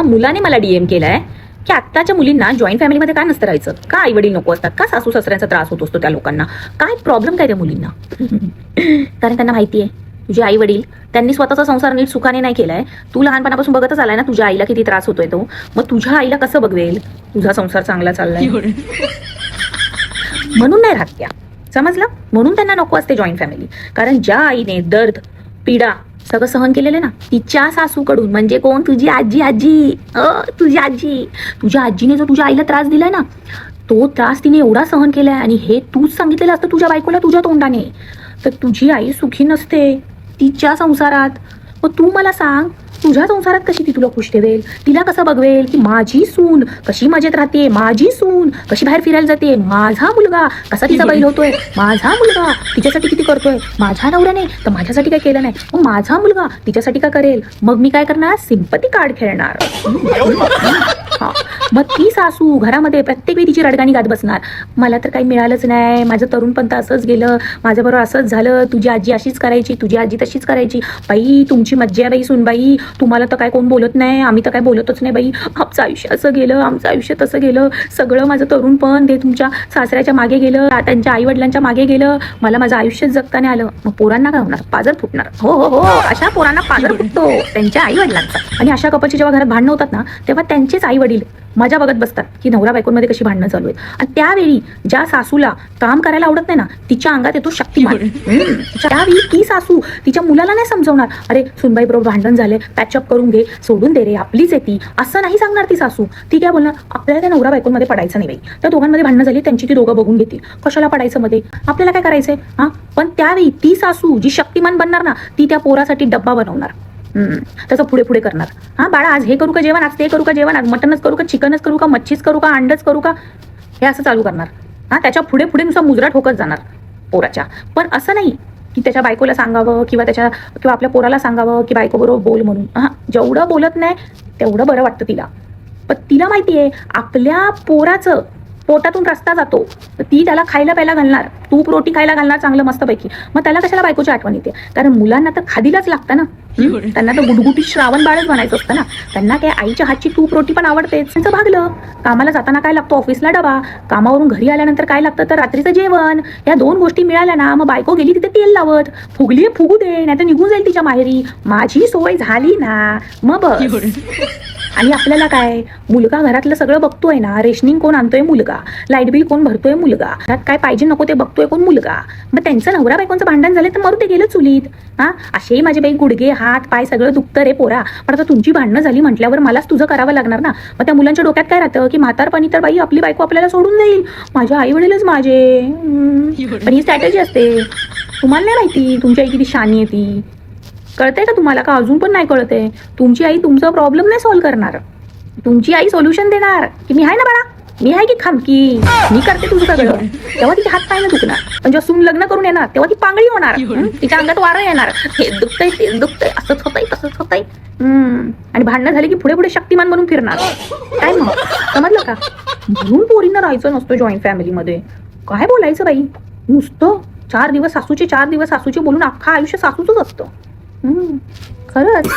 मुलाने मला डीएम केलाय की आत्ताच्या मुलींना जॉईंट फॅमिलीमध्ये काय नसतं राहायचं, का आई वडील नको असतात, का सासू सासऱ्यांचा त्रास होत असतो त्या लोकांना, काय प्रॉब्लेम काय त्या मुलींना. कारण त्यांना माहिती आहे तुझे आई वडील त्यांनी स्वतःचा संसार नीट सुखाने नाही केलाय. तू लहानपणापासून बघतच आलाय ना तुझ्या आईला किती त्रास होतोय तो, मग तुझ्या आईला कसं बघवेल तुझा संसार चांगला चाललाय. म्हणून नाही राहत त्या, समजलं. म्हणून त्यांना नको असते जॉईंट फॅमिली. कारण ज्या आईने दर्द पीडा सगळं सहन केलेलं ना तिच्या सासूकडून, म्हणजे कोण, तुझी आजी. तुझी आजी, तुझ्या आजीने जो तुझ्या आईला त्रास दिलाय ना तो त्रास तिने एवढा सहन केलाय, आणि हे तूच सांगितलेलं असतं तुझ्या बायकोला तुझ्या तोंडाने, तर तुझी आई सुखी नसते तिच्या संसारात. मग तू मला सांग तुझ्या संसारात कशी ती तुला खुश ठेवेल, तिला कसं बघवेल की माझी सून कशी मजेत राहते, माझी सून कशी बाहेर फिरायला जाते, माझा मुलगा कसा तिचा बैल होतोय, माझा मुलगा तिच्यासाठी किती करतोय, माझ्या नवऱ्याने तर माझ्यासाठी काय केलं नाही, मग माझा मुलगा तिच्यासाठी काय करेल. मग मी काय करणार, सिंपती कार्ड खेळणार. हा, मग ती सासू घरामध्ये प्रत्येक वेळी तिची रडगाणी गात बसणार, मला तर काही मिळालंच नाही, माझं तरुणपण तर असंच गेलं, माझ्याबरोबर असंच झालं, तुझी आजी अशीच करायची, तुझी आजी तशीच करायची, बाई तुमची मज्जा आहे बाई सुनबाई, तुम्हाला तर काय कोण बोलत नाही, आम्ही तर काय बोलतच नाही बाई, आमचं आयुष्य असं गेलं, आमचं आयुष्य तसं गेलं, सगळं माझं तरुणपण ते तुमच्या सासऱ्याच्या मागे गेलं, त्यांच्या आई वडिलांच्या मागे गेलं, मला माझं आयुष्यच जगता नाही आलं. मग पोरांना काय होणार, पाजर फुटणार. हो हो हो, अशा पोरांना पाजर फुटतो त्यांच्या आई वडिलांचा. आणि अशा कपलची जेव्हा घरात भांडणं होतात ना तेव्हा त्यांचेच आई वडील मजा बघत बसतात की नवरा बायकोंमध्ये कशी भांडणं चालू आहेत. आणि त्यावेळी ज्या सासूला काम करायला आवडत नाही ना तिच्या अंगात येतो शक्तिमान. त्यावेळी ती सासू तिच्या मुलाला नाही समजवणार, अरे सुनबाई बरोबर भांडण झाले, पॅचअप करून घे, सोडून दे रे, आपलीच आहे ती, असं नाही सांगणार ती सासू. ती काय बोलणार, आपल्याला त्या नवरा बायकोंमध्ये पडायचं नाही बाई, त्या दोघांमध्ये भांडणं झाली त्यांची ती दोघं बघून घेतील, कशाला पडायचं मध्ये, आपल्याला काय करायचंय. हा, पण त्यावेळी ती सासू जी शक्तिमान बनणार ना ती त्या पोरासाठी डब्बा बनवणार, त्याचं पुढे पुढे करणार. हा बाळा आज हे करू का जेवण, आज ते करू का जेवण, आज मटनच करू का, चिकनच करू का, मच्छीच करू का, अंडच करू का, हे असं चालू करणार. हा, त्याच्या पुढे पुढे नुसता मुजरा ठोकत जाणार पोराच्या. पण असं नाही की त्याच्या बायकोला सांगावं किंवा आपल्या पोराला सांगावं की बायको बरोबर बोल म्हणून. हा, जेवढं बोलत नाही तेवढं बरं वाटतं तिला. पण तिला माहिती आहे आपल्या पोराचं पोटातून रस्ता जातो तर ती त्याला खायला प्यायला घालणार, तूप रोटी खायला घालणार चांगलं मस्तपैकी. मग त्याला कशाला बायकोची आठवण येते, कारण मुलांना तर खादीलाच लागतं ना, त्यांना तर गुडगुटी श्रावण बाळच बनायचं असतं ना, त्यांना काय आईच्या हातची तूप रोटी पण आवडतेच. त्यांचं भागलं, कामाला जाताना काय लागतो, ऑफिसला डबा, कामावरून घरी आल्यानंतर काय लागतं तर रात्रीचं जेवण. या दोन गोष्टी मिळाल्या ना मग बायको गेली तिथे तेल लावत, फुगली फुगू दे, नाही तर निघून जाईल तिच्या माहेरी, माझी सोय झाली ना मग बस. आणि आपल्याला काय, मुलगा घरातलं सगळं बघतोय ना, रेशनिंग कोण आणतोय मुलगा, लाईट बिल कोण भरतोय मुलगा, घरात काय पाहिजे नको ते बघतोय कोण मुलगा. मग त्यांचं नवरा बायकोंचं भांडण झालं तर मरू ते गेलं चुलीत. हा, असेही माझे बाई गुडघे हात पाय सगळं दुखतं रे पोरा, पण आता तुमची भांडणं झाली म्हटल्यावर मलाच तुझं करावं लागणार ना. मग त्या मुलांच्या डोक्यात काय राहतं की म्हातारपणी तर बाई आपली बायको आपल्याला सोडून जाईल, माझ्या आई वडीलच माझे. पण ही स्ट्रॅटेजी असते, तुम्हाला नाही माहिती तुमची आई किती शानी आहे ती. कळतंय का तुम्हाला, का अजून पण नाही कळतंय. तुमची आई तुमचा प्रॉब्लेम नाही सॉल्व्ह करणार, तुमची आई सोल्युशन देणार की मी आहे ना बाळा, मी आहे की खामकी, मी करते तुझं सगळं. तेव्हा तिचे हात पाय न दुखणार. पण जेव्हा सून लग्न करून येणार तेव्हा ती पांगळी होणार, तिच्या अंगात वारं येणार, हे दुखतंय तेच दुखतंय, असंच होतंय तसंच होतंय. आणि भांडणं झाली की पुढे पुढे शक्तिमान बनून फिरणार. काय मग समजलं का. म्हणून पोरींना राहायचं नसतं जॉईंट फॅमिलीमध्ये. काय बोलायचं बाई, नुसतं 4 दिवस सासूचे बोलून अख्खा आयुष्य सासूचंच असतं. खरंच.